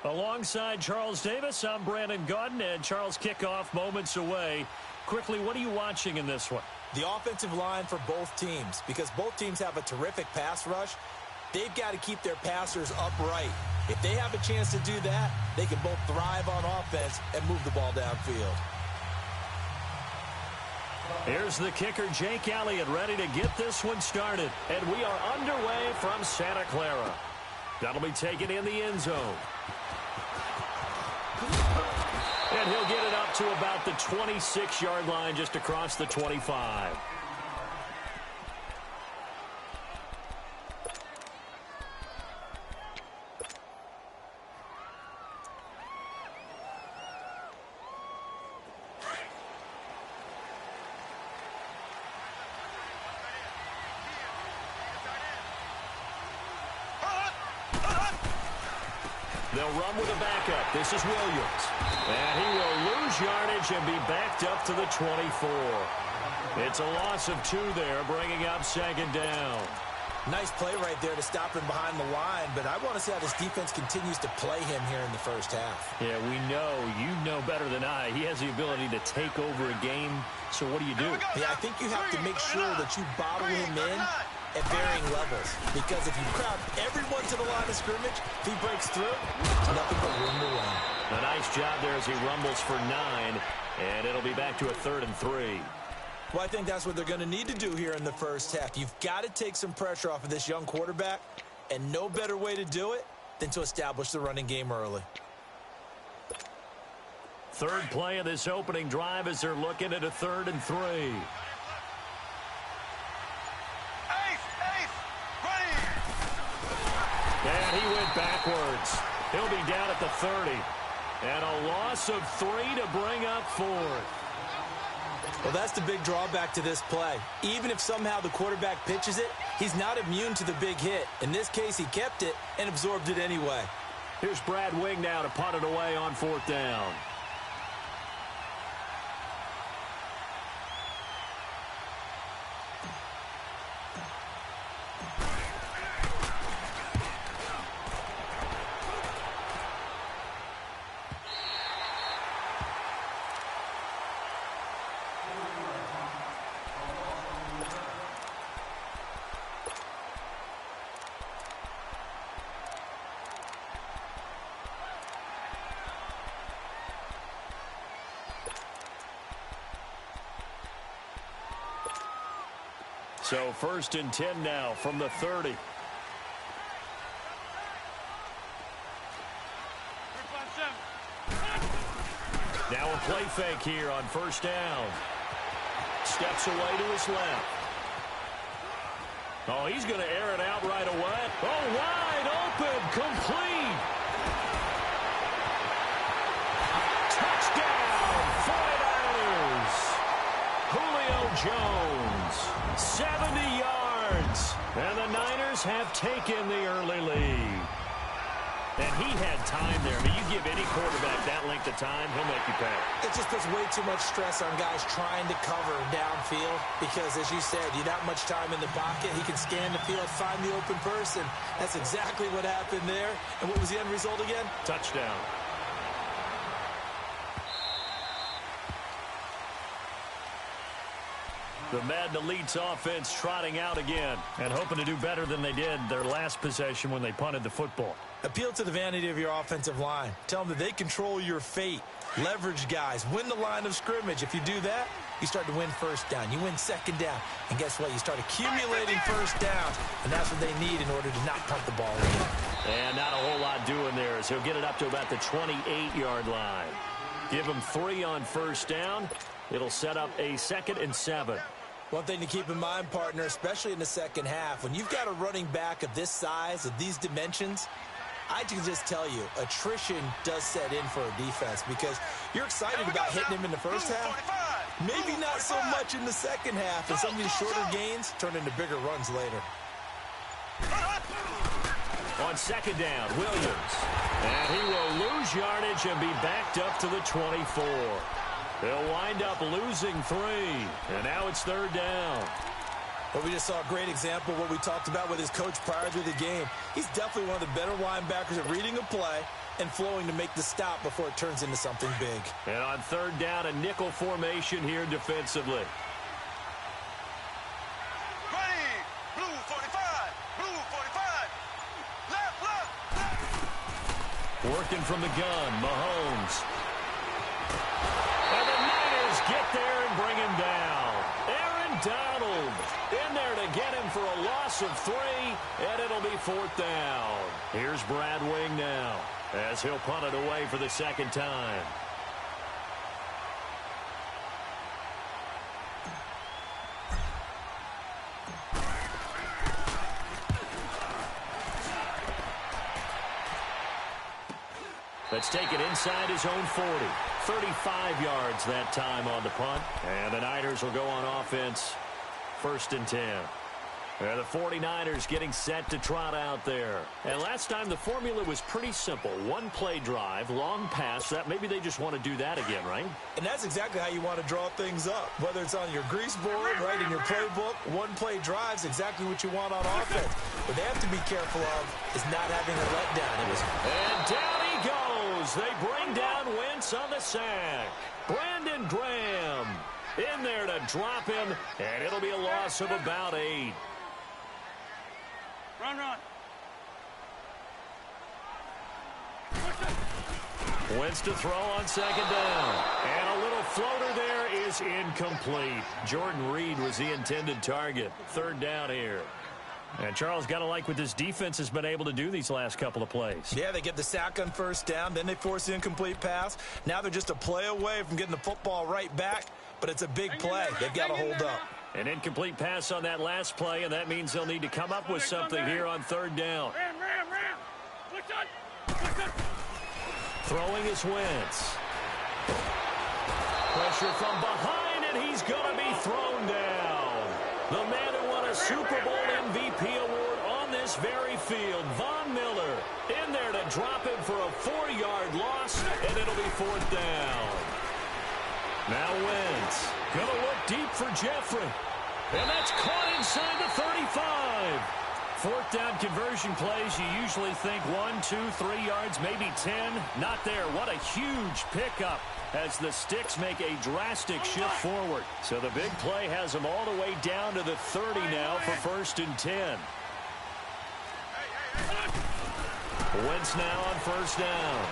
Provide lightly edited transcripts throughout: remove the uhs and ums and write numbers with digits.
Alongside Charles Davis, I'm Brandon Gaudin, and Charles, kickoff moments away. Quickly, what are you watching in this one? The offensive line for both teams, because both teams have a terrific pass rush. They've got to keep their passers upright. If they have a chance to do that, they can both thrive on offense and move the ball downfield. Here's the kicker, Jake Elliott, ready to get this one started. And we are underway from Santa Clara. That'll be taken in the end zone. And he'll get it up to about the 26-yard line, just across the 25. They'll run with a backup. This is Williams. And he will lose yardage and be backed up to the 24. It's a loss of 2 there, bringing up second down. Nice play right there to stop him behind the line, but I want to see how this defense continues to play him here in the first half. Yeah, we know. You know better than I. He has the ability to take over a game. So what do? Yeah, I think you have to make sure that you bottle him in at varying levels. Because if you crowd everyone to the line of scrimmage, if he breaks through, nothing but room to run. A nice job there as he rumbles for 9, and it'll be back to a 3rd and 3. Well, I think that's what they're going to need to do here in the first half. You've got to take some pressure off of this young quarterback, and no better way to do it than to establish the running game early. Third play of this opening drive as they're looking at a 3rd and 3. And he went backwards. He'll be down at the 30. And a loss of 3 to bring up 4th. Well, that's the big drawback to this play. Even if somehow the quarterback pitches it, he's not immune to the big hit. In this case, he kept it and absorbed it anyway. Here's Brad Wing now to punt it away on 4th down. So 1st and 10 now from the 30. Now a play fake here on 1st down. Steps away to his left. Oh, he's going to air it out right away. Oh, wide open, complete. Touchdown, 49ers. Julio Jones. 70 yards. And the Niners have taken the early lead. And he had time there. I mean, you give any quarterback that length of time, he'll make you pay. It just puts way too much stress on guys trying to cover downfield because, as you said, you don't have much time in the pocket. He can scan the field, find the open person. That's exactly what happened there. And what was the end result again? Touchdown. The Madden Elite's offense trotting out again and hoping to do better than they did their last possession when they punted the football. Appeal to the vanity of your offensive line. Tell them that they control your fate. Leverage guys. Win the line of scrimmage. If you do that, you start to win 1st down. You win 2nd down. And guess what? You start accumulating 1st downs. And that's what they need in order to not punt the ball in. And not a whole lot doing there as he'll get it up to about the 28-yard line. Give him 3 on 1st down. It'll set up a 2nd and 7. One thing to keep in mind, partner, especially in the second half, when you've got a running back of this size, of these dimensions, I can just tell you, attrition does set in for a defense because you're excited about hitting him in the first half, Maybe not so much in the second half, and some of these shorter gains turn into bigger runs later. On second down, Williams. And he will lose yardage and be backed up to the 24. They'll wind up losing 3. And now it's third down. Well, we just saw a great example of what we talked about with his coach prior to the game. He's definitely one of the better linebackers at reading a play and flowing to make the stop before it turns into something big. And on third down, a nickel formation here defensively. Ready, blue 45, blue 45, left, left. Working from the gun, Mahomes. And the Niners get there and bring him down. Aaron Donald in there to get him for a loss of 3, and it'll be fourth down. Here's Brad Wing now, as he'll punt it away for the second time. Let's take it inside his own 40. 35 yards that time on the punt. And the Niners will go on offense. First and 10. And the 49ers getting set to trot out there. And last time the formula was pretty simple. One play drive, long pass. That maybe they just want to do that again, right? And that's exactly how you want to draw things up. Whether it's on your grease board, right, in your playbook, one play drive's exactly what you want on offense. What they have to be careful of is not having a letdown. And down he goes. They bring down Wentz on the sack. Brandon Graham in there to drop him, and it'll be a loss of about 8. Run, run. Wentz to throw on second down. And a little floater there is incomplete. Jordan Reed was the intended target. Third down here. And Charles, got to like what this defense has been able to do these last couple of plays. Yeah, they get the sack on first down, then they force the incomplete pass. Now they're just a play away from getting the football right back, but it's a big play. They've got to hold up. An incomplete pass on that last play, and that means they'll need to come up with something here on third down. Throwing is Wentz. Pressure from behind, and he's going to be thrown down. The man who won a Super Bowl MVP award on this very field, Von Miller, in there to drop him for a 4-yard loss, and it'll be fourth down. Now Wentz going to look deep for Jeffrey. And that's caught inside the 35. Fourth down conversion plays, you usually think 1, 2, 3 yards, maybe 10. Not there. What a huge pickup as the sticks make a drastic shift forward. So the big play has them all the way down to the 30 now for first and 10. Wentz now on first down.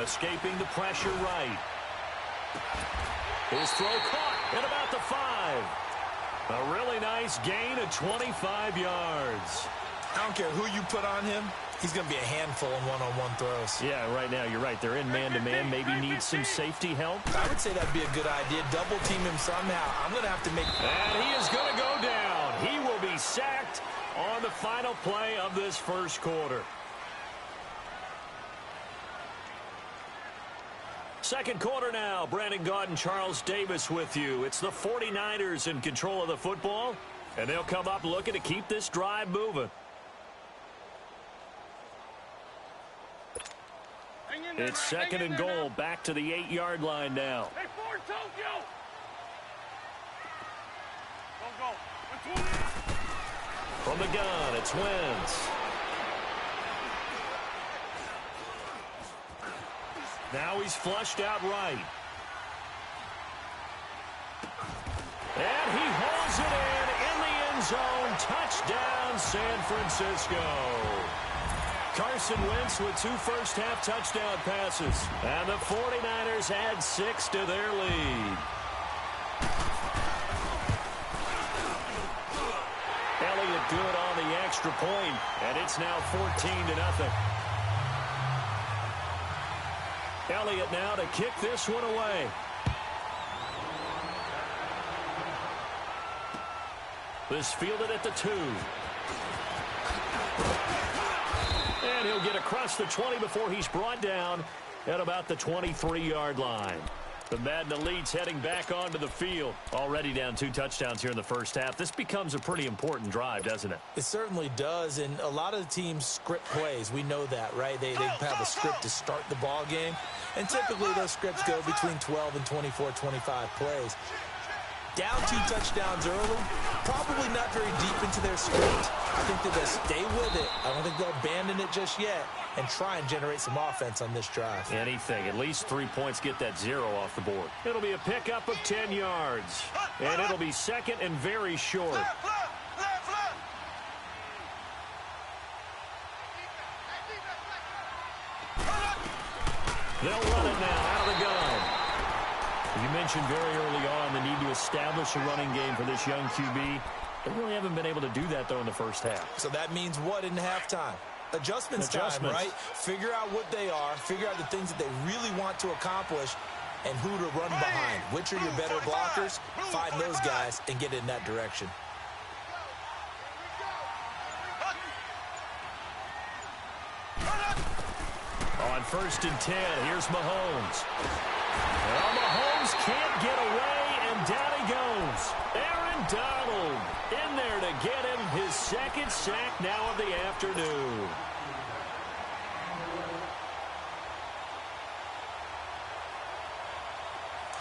Escaping the pressure right. His throw caught at about the 5. A really nice gain of 25 yards. I don't care who you put on him. He's going to be a handful in one-on-one throws. Yeah, right now you're right. They're in man-to-man. Maybe need some safety help. I would say that'd be a good idea. Double team him somehow. I'm going to have to make... And he is going to go down. He will be sacked on the final play of this first quarter. Second quarter now. Brandon Gaudin and Charles Davis with you. It's the 49ers in control of the football, and they'll come up looking to keep this drive moving. It's second and goal, back to the 8-yard line now. Hey, Ford, Tokyo! Go. From the gun, it's Wentz. Now he's flushed out right. And he hauls it in the end zone. Touchdown, San Francisco. Carson Wentz with 2 first-half touchdown passes. And the 49ers add 6 to their lead. Elliott good on the extra point, and it's now 14-0. Elliott now to kick this one away. This fielded at the 2. And he'll get across the 20 before he's brought down at about the 23-yard line. The Madden Elite's heading back onto the field. Already down 2 touchdowns here in the first half. This becomes a pretty important drive, doesn't it? It certainly does, and a lot of the teams script plays. We know that, right? They have a script to start the ball game, and typically those scripts go between 12 and 24, 25 plays. Down 2 touchdowns early, probably not very deep into their script. I think that they'll stay with it. I don't think they'll abandon it just yet and try and generate some offense on this drive. Anything. At least 3 points, get that 0 off the board. It'll be a pickup of 10 yards. And it'll be second and very short. They'll run it now out of the gun. You mentioned very early on the need to establish a running game for this young QB. They really haven't been able to do that, though, in the first half. So that means what in halftime? Adjustments time, right? Figure out what they are, figure out the things that they really want to accomplish, and who to run behind. Which are your better blockers? Find those guys and get in that direction. On 1st and 10, here's Mahomes. Well, Mahomes can't get away, and down he goes. Aaron Donald in there to get him his second sack now of the afternoon.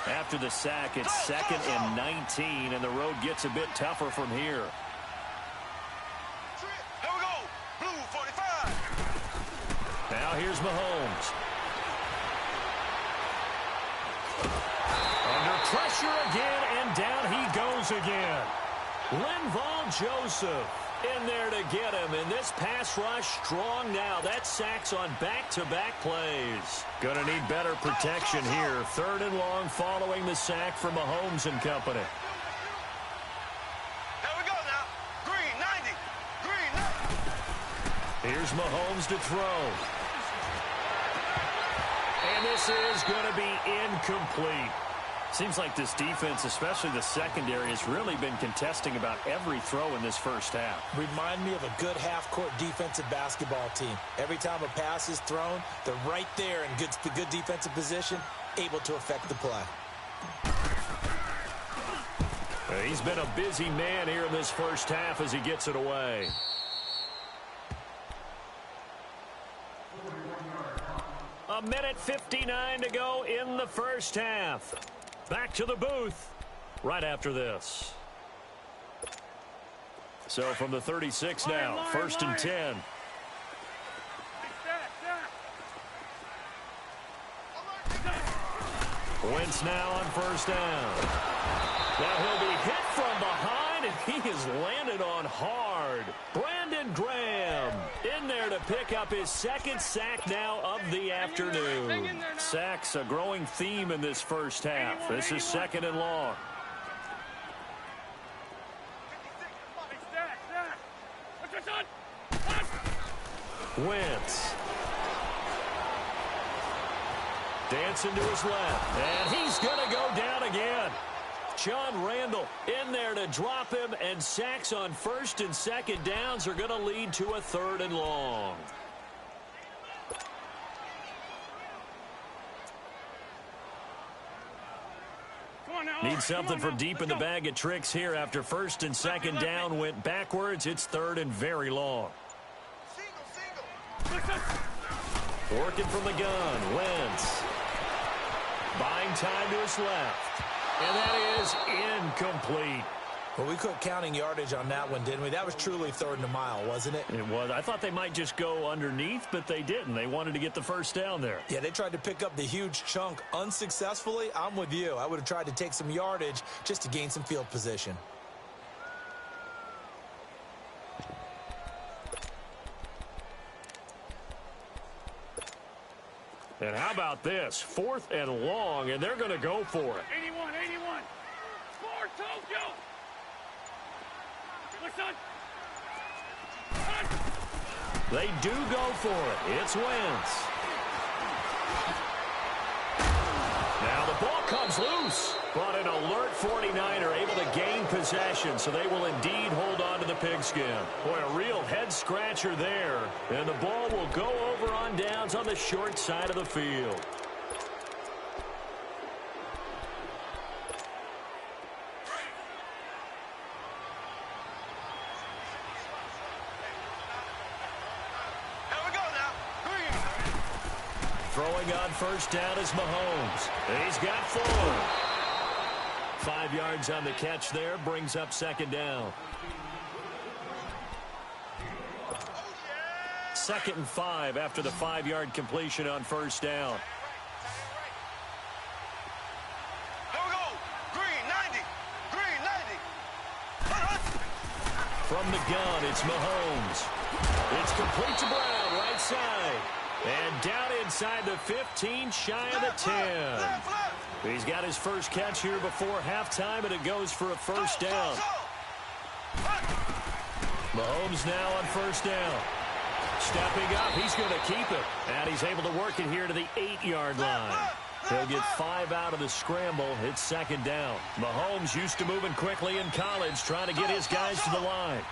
After the sack, it's 2nd and 19, and the road gets a bit tougher from here. Here we go. Blue 45. Now here's Mahomes. Under pressure again, and down he goes again. Linval Joseph in there to get him, and this pass rush strong now. That sack's on back-to-back plays. Going to need better protection here. 3rd and long following the sack from Mahomes and company. There we go now. Green 90. Green 90. Here's Mahomes to throw. And this is going to be incomplete. Seems like this defense, especially the secondary, has really been contesting about every throw in this first half. Remind me of a good half-court defensive basketball team. Every time a pass is thrown, they're right there in good defensive position, able to affect the play. He's been a busy man here in this first half as he gets it away. A minute 59 to go in the first half. Back to the booth right after this. So from the 36 now, 1st and 10. Wentz now on 1st down. Now he'll be hit from behind, and he is landed on hard. Brandon Graham in there to pick up his 2nd sack now of the afternoon. Sacks a growing theme in this first half. This is 2nd and long. Wentz. Dancing to his left, and he's going to go down again. John Randall in there to drop him, and sacks on 1st and 2nd downs are going to lead to a 3rd and long. Need something from deep in the bag of tricks here after 1st and 2nd down went backwards. It's 3rd and very long. Working from the gun, Wentz. Buying time to his left. And that is incomplete. Well, we quit counting yardage on that one, didn't we? That was truly 3rd and a mile, wasn't it? It was. I thought they might just go underneath, but they didn't. They wanted to get the 1st down there. Yeah, they tried to pick up the huge chunk unsuccessfully. I'm with you. I would have tried to take some yardage just to gain some field position. And how about this? 4th and long, and they're going to go for it. 81. Score, Tokyo. Listen. They do go for it. It's Wentz. Now the ball comes loose. But an alert 49er able to gain possession, so they will indeed hold on to the pigskin. Boy, a real head-scratcher there. And the ball will go over on downs on the short side of the field. Throwing on first down is Mahomes. He's got 4. 5 yards on the catch there, brings up second down. 2nd and 5 after the 5-yard completion on first down. Here we go. Green 90. Green 90. From the gun, it's Mahomes. It's complete to Brown, right side. And down inside the 15, shy of the 10. He's got his first catch here before halftime, and it goes for a first down. Mahomes now on first down. Stepping up, he's going to keep it. And he's able to work it here to the 8-yard line. He'll get 5 out of the scramble. It's second down. Mahomes used to moving quickly in college, trying to get his guys to the line.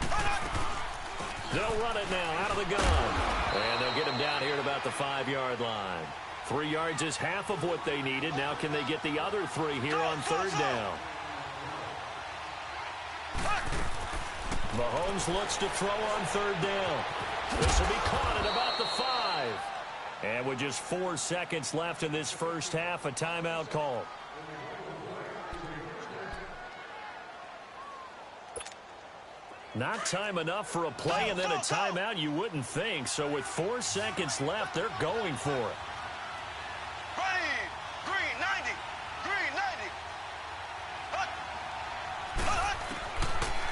They'll run it now out of the gun. And they'll get him down here at about the 5-yard line. 3 yards is half of what they needed. Now can they get the other 3 here on third down? Mahomes looks to throw on third down. This will be caught at about the 5. And with just 4 seconds left in this first half, a timeout call. Not time enough for a play and then a timeout, you wouldn't think. So with 4 seconds left, they're going for it. Green 90. Green 90.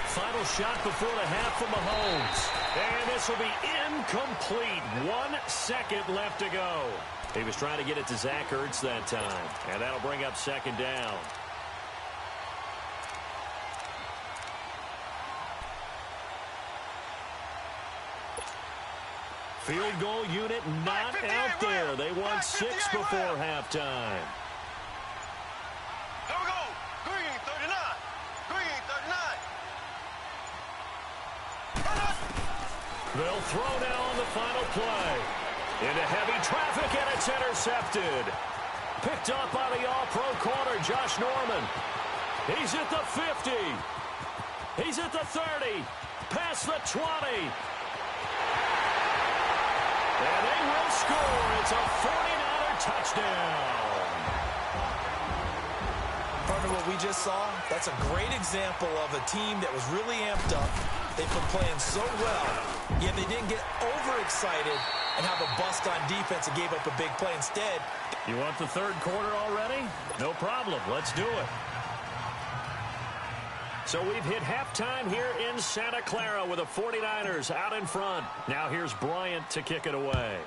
Final shot before the half from Mahomes. And this will be incomplete. 1 second left to go. He was trying to get it to Zach Ertz that time. And that'll bring up second down. Field goal unit not out there. They won 6 before halftime. There we go. Green 39. Green 39. They'll throw now on the final play. Into heavy traffic, and it's intercepted. Picked up by the all-pro corner, Josh Norman. He's at the 50. He's at the 30. Past the 20. And they will score. It's a 49er touchdown. Partner, what we just saw, that's a great example of a team that was really amped up. They've been playing so well, yet they didn't get overexcited and have a bust on defense and gave up a big play instead. You want the third quarter already? No problem. Let's do it. So we've hit halftime here in Santa Clara with the 49ers out in front. Now here's Bryant to kick it away.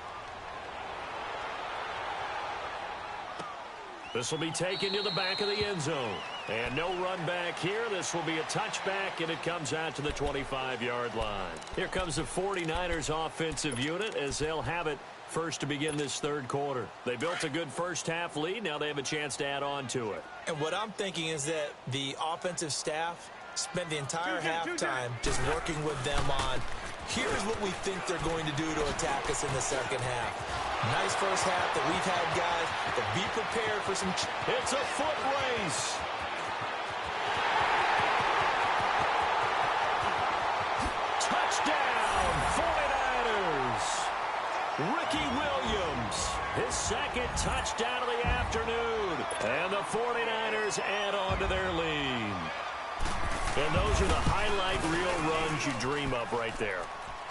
This will be taken to the back of the end zone. And no run back here. This will be a touchback, and it comes out to the 25-yard line. Here comes the 49ers offensive unit as they'll have it first to begin this third quarter. They built a good first-half lead. Now they have a chance to add on to it. And what I'm thinking is that the offensive staff spent the entire halftime just working with them on, here's what we think they're going to do to attack us in the second half. Nice first half that we've had, guys, but be prepared for some... It's a foot race. Touchdown, 49ers. Ricky Williams, his second touchdown of the afternoon. And the 49ers add on to their lead. And those are the highlight reel runs you dream of right there.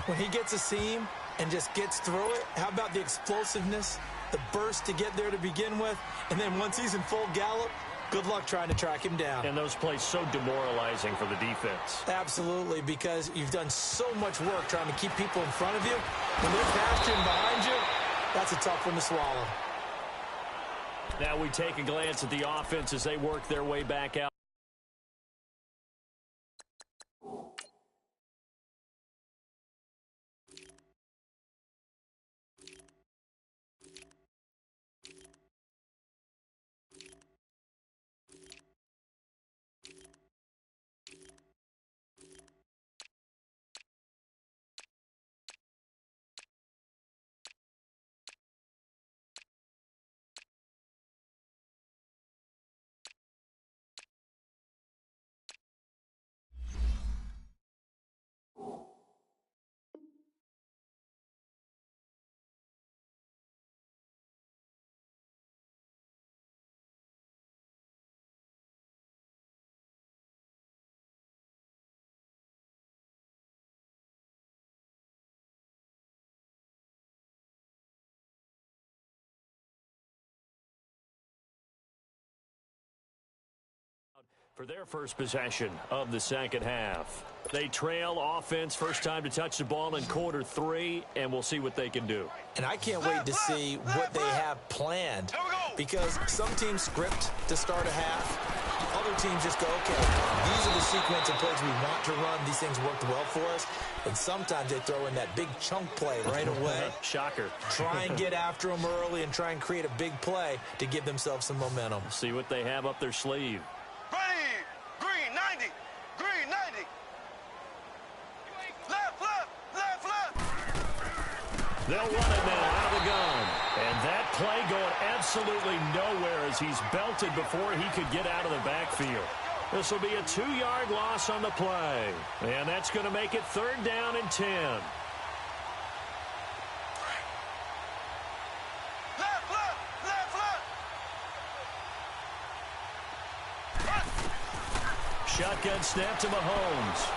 When he gets a seam and just gets through it, how about the explosiveness, the burst to get there to begin with, and then once he's in full gallop, good luck trying to track him down. And those plays so demoralizing for the defense. Absolutely, because you've done so much work trying to keep people in front of you. When they're past you and behind you, that's a tough one to swallow. Now we take a glance at the offense as they work their way back out. For their first possession of the second half. They trail offense, first time to touch the ball in quarter 3, and we'll see what they can do. And I can't wait to see what they have planned, because some teams script to start a half. Other teams just go, okay, these are the sequence of plays we want to run. These things worked well for us. And sometimes they throw in that big chunk play right away. Shocker. Try and get after them early and try and create a big play to give themselves some momentum. See what they have up their sleeve. Ready. Green 90. Green 90. Left, left, left, left. They'll run it now out of the gun. And that play going absolutely nowhere as he's belted before he could get out of the backfield. This will be a 2-yard loss on the play. And that's going to make it 3rd down and 10. Left, left, left, left. Shotgun snap to Mahomes.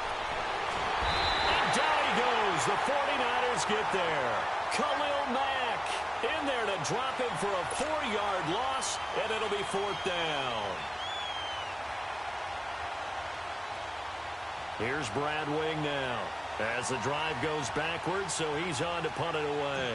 And down he goes. The 49ers get there. Khalil Mack in there to drop him for a 4-yard loss, and it'll be 4th down. Here's Brad Wing now as the drive goes backwards, so he's on to punt it away.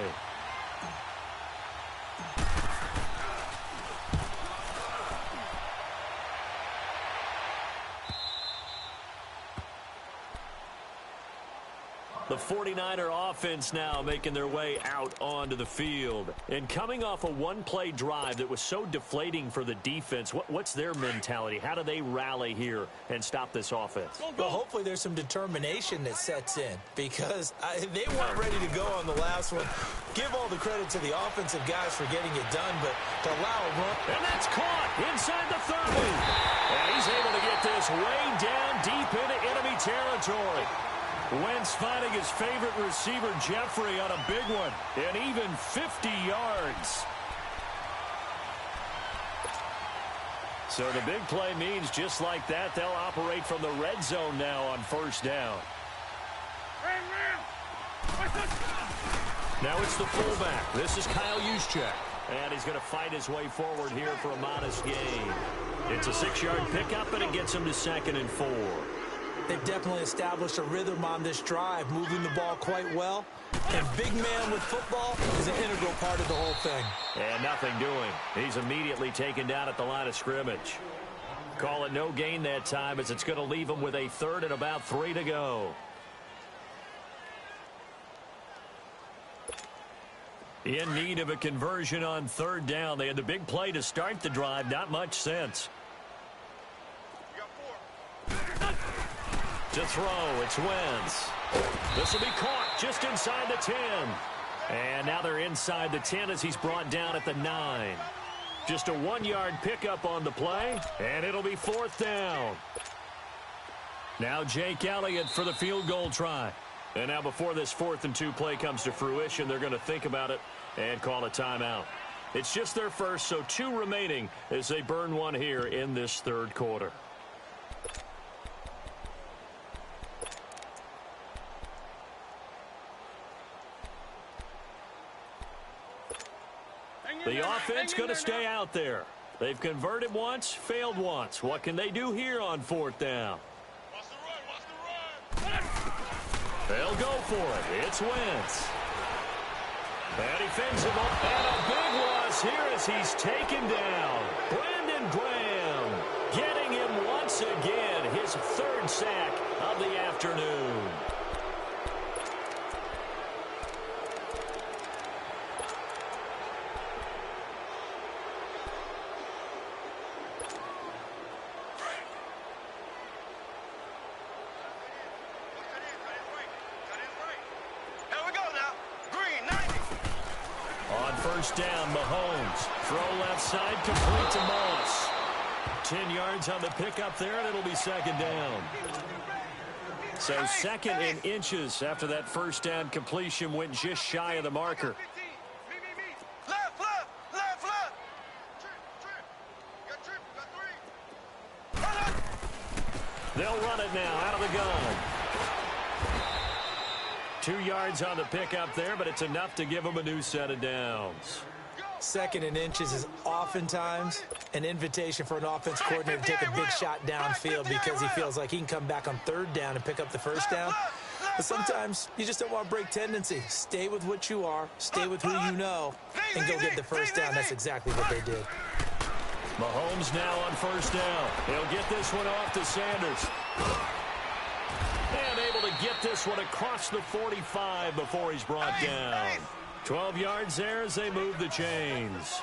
The 49er offense now making their way out onto the field. And coming off a one-play drive that was so deflating for the defense, what's their mentality? How do they rally here and stop this offense? Well, hopefully there's some determination that sets in, because they weren't ready to go on the last one. Give all the credit to the offensive guys for getting it done, but to allow a run. And that's caught inside the 30. And he's able to get this way down deep into enemy territory. Wentz finding his favorite receiver, Jeffrey, on a big one, and even 50 yards. So the big play means just like that, they'll operate from the red zone now on 1st down. Now it's the fullback. This is Kyle Juszczyk. And he's going to fight his way forward here for a modest gain. It's a 6-yard pickup, and it gets him to 2nd and 4. They've definitely established a rhythm on this drive, moving the ball quite well. And big man with football is an integral part of the whole thing. And nothing doing. He's immediately taken down at the line of scrimmage. Call it no gain that time, as it's going to leave him with a 3rd and about 3 to go. In need of a conversion on 3rd down. They had the big play to start the drive. Not much sense. To throw, it's Wentz. This will be caught just inside the 10. And now they're inside the 10 as he's brought down at the 9. Just a 1-yard pickup on the play, and it'll be 4th down. Now Jake Elliott for the field goal try. And now before this 4th and 2 play comes to fruition, they're going to think about it and call a timeout. It's just their first, so 2 remaining as they burn one here in this 3rd quarter. The offense going to stay out there. They've converted once, failed once. What can they do here on 4th down? They'll go for it. It's Wentz. And he fends him up. And a big loss here as he's taken down. Brandon Graham getting him once again. His 3rd sack of the afternoon. First down, Mahomes. Throw left side, complete to Moss. 10 yards on the pickup there, and it'll be 2nd down. So 2nd in inches after that first down completion, went just shy of the marker. Left, left, left, left. They'll run it now out of the gun. 2 yards on the pickup there, but it's enough to give them a new set of downs. Second and inches is oftentimes an invitation for an offense coordinator to take a big shot downfield because he feels like he can come back on third down and pick up the first down. But sometimes you just don't want to break tendency. Stay with what you are, stay with who you know, and go get the first down. That's exactly what they did. Mahomes now on first down. He'll get this one off to Sanders. And able to get this one across the 45 before he's brought down. 12 yards there as they move the chains.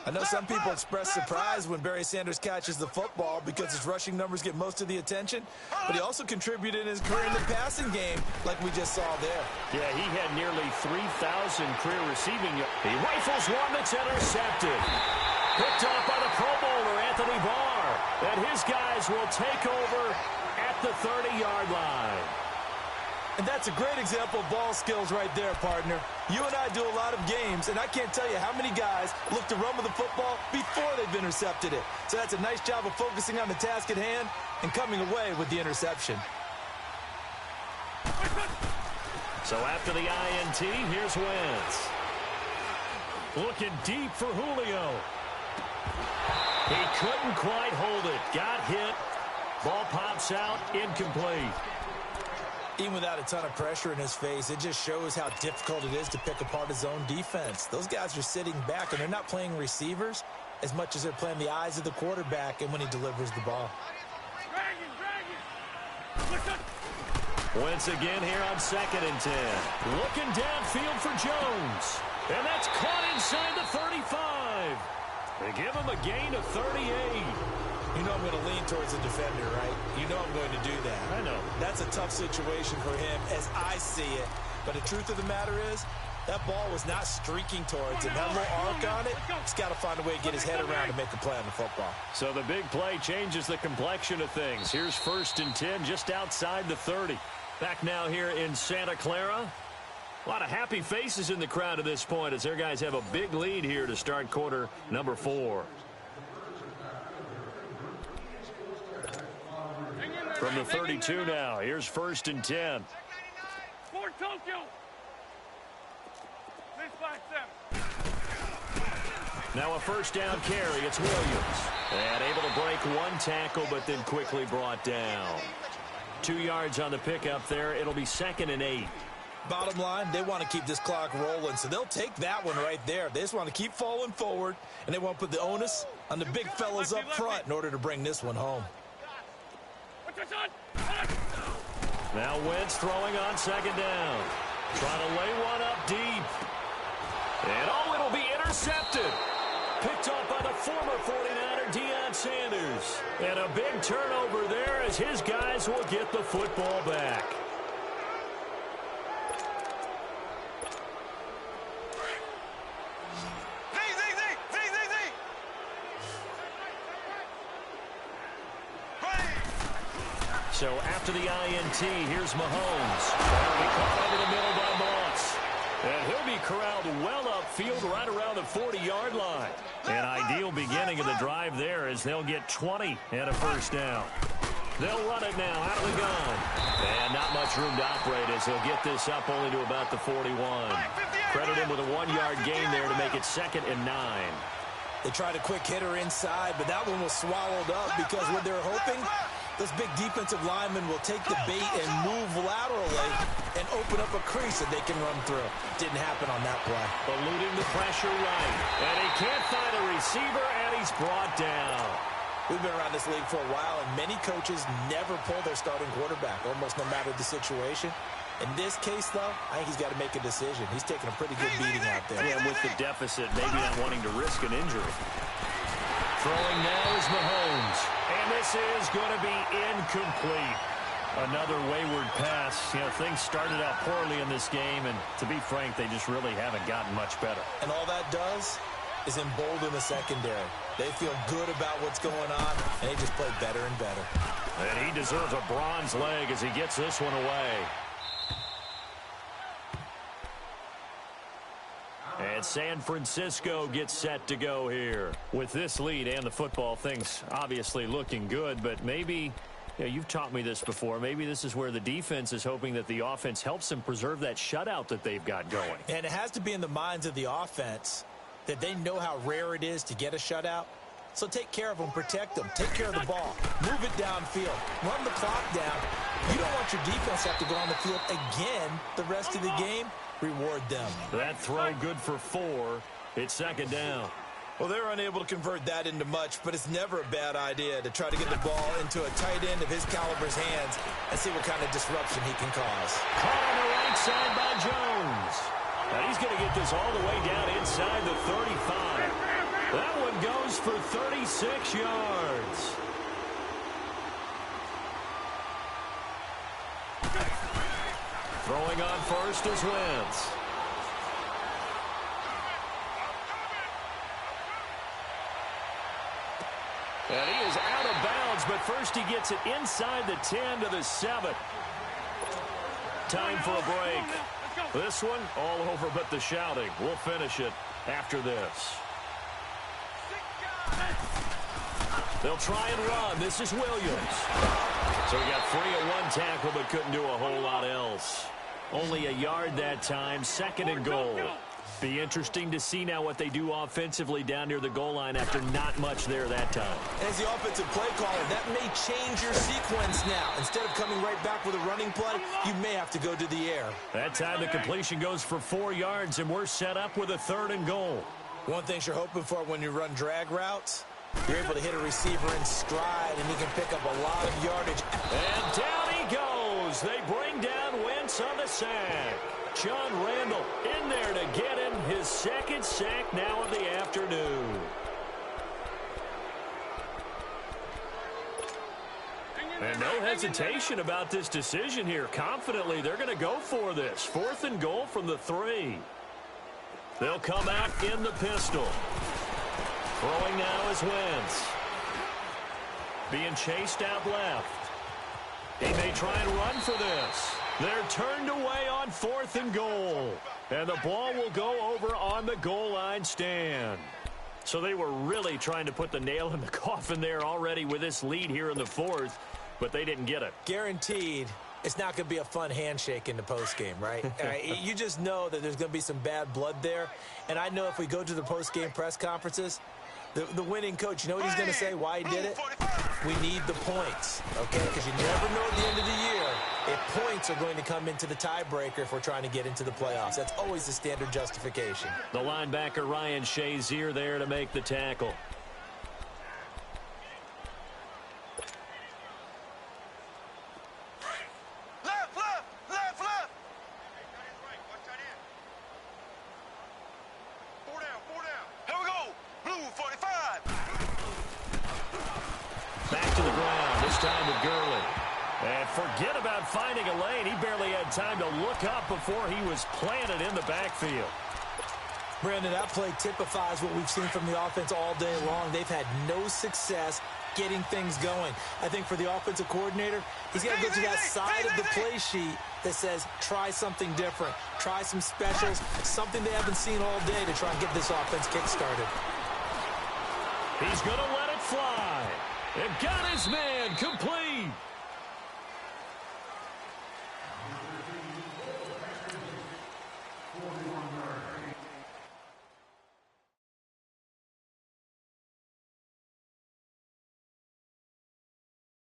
I know some people express surprise when Barry Sanders catches the football because his rushing numbers get most of the attention, but he also contributed in his career in the passing game like we just saw there. Yeah, he had nearly 3,000 career receiving yards. He rifles one that's intercepted. Picked off by the Pro Bowler, Anthony Barr. And his guys will take over at the 30-yard line. And that's a great example of ball skills right there, partner. You and I do a lot of games, and I can't tell you how many guys look to run with the football before they've intercepted it. So that's a nice job of focusing on the task at hand and coming away with the interception. So after the INT, here's Wentz. Looking deep for Julio. He couldn't quite hold it. Got hit. Ball pops out. Incomplete. Even without a ton of pressure in his face, it just shows how difficult it is to pick apart his own defense. Those guys are sitting back, and they're not playing receivers as much as they're playing the eyes of the quarterback and when he delivers the ball. Once again here on 2nd and 10. Looking downfield for Jones. And that's caught inside the 35. They give him a gain of 38. You know I'm going to lean towards the defender, right? You know I'm going to do that. I know. That's a tough situation for him as I see it. But the truth of the matter is, that ball was not streaking towards him. That little arc on it, he's got to find a way to get his head around and make a play on the football. So the big play changes the complexion of things. Here's 1st and 10 just outside the 30. Back now here in Santa Clara. A lot of happy faces in the crowd at this point as their guys have a big lead here to start quarter number 4. From the 32 now, here's 1st and 10. For Tokyo. Now a first down carry. It's Williams. And able to break one tackle, but then quickly brought down. 2 yards on the pickup there. It'll be 2nd and 8. Bottom line, they want to keep this clock rolling, so they'll take that one right there. They just want to keep falling forward, and they want to put the onus on the big fellas up front in order to bring this one home. Now Wentz throwing on 2nd down. Trying to lay one up deep. And it'll be intercepted. Picked off by the former 49er, Deion Sanders. And a big turnover there as his guys will get the football back. So after the INT, here's Mahomes. That'll be caught over the middle by Moss. And he'll be corralled well upfield right around the 40-yard line. An ideal beginning of the drive there as they'll get 20 and a first down. They'll run it now out of the gun. And not much room to operate as they'll get this up only to about the 41. Credit him with a 1-yard gain there to make it 2nd and 9. They tried a quick hitter inside, but that one was swallowed up because what they're hoping, those big defensive linemen will take the bait and move laterally and open up a crease that they can run through. Didn't happen on that play. Eluding the pressure right. And he can't find a receiver, and he's brought down. We've been around this league for a while, and many coaches never pull their starting quarterback, almost no matter the situation. In this case, though, I think he's got to make a decision. He's taking a pretty good beating out there. Yeah, with the deficit, maybe not wanting to risk an injury. Throwing now is Mahomes. And this is going to be incomplete. Another wayward pass. You know, things started out poorly in this game, and to be frank, they just really haven't gotten much better. And all that does is embolden the secondary. They feel good about what's going on, and they just play better and better. And he deserves a bronze leg as he gets this one away. And San Francisco gets set to go here. With this lead and the football, things obviously looking good, but maybe, you know, you've taught me this before, maybe this is where the defense is hoping that the offense helps them preserve that shutout that they've got going. And it has to be in the minds of the offense that they know how rare it is to get a shutout. So take care of them, protect them, take care of the ball, move it downfield, run the clock down. You don't want your defense to have to go on the field again the rest of the game. Reward them. That throw good for 4. It's second down. Well, they're unable to convert that into much, but it's never a bad idea to try to get the ball into a tight end of his caliber's hands and see what kind of disruption he can cause. Caught on the right side by Jones. Now he's going to get this all the way down inside the 35. That one goes for 36 yards. Throwing on first is Wentz. And he is out of bounds, but first he gets it inside the 10 to the 7. Time for a break. This one all over but the shouting. We'll finish it after this. They'll try and run. This is Williams. So he got free of one tackle but couldn't do a whole lot else. Only a yard that time, second and goal. Be interesting to see now what they do offensively down near the goal line after not much there that time. As the offensive play caller, that may change your sequence now. Instead of coming right back with a running play, you may have to go to the air. That time the completion goes for 4 yards, and we're set up with a third and goal. One thing you're hoping for when you run drag routes, you're able to hit a receiver in stride, and he can pick up a lot of yardage. And down he goes. They bring down Wentz on the sack. John Randall in there to get him his second sack now of the afternoon. And no hesitation about this decision here. Confidently, they're going to go for this. 4th and goal from the 3. They'll come out in the pistol. Throwing now is Wentz. Being chased out left. He may try and run for this. They're turned away on 4th and goal. And the ball will go over on the goal line stand. So they were really trying to put the nail in the coffin there already with this lead here in the 4th, but they didn't get it. Guaranteed it's not going to be a fun handshake in the postgame, right? You just know that there's going to be some bad blood there. And I know if we go to the postgame press conferences, the winning coach, you know what he's going to say, why he did it? We need the points, okay? Because you never know at the end of the year if points are going to come into the tiebreaker if we're trying to get into the playoffs. That's always the standard justification. The linebacker, Ryan Shazier, there to make the tackle. Forget about finding a lane. He barely had time to look up before he was planted in the backfield. Brandon, that play typifies what we've seen from the offense all day long. They've had no success getting things going. I think for the offensive coordinator, he's got to go to that side of the play sheet that says try something different, try some specials, something they haven't seen all day to try and get this offense kick-started. He's going to let it fly. And got his man complete.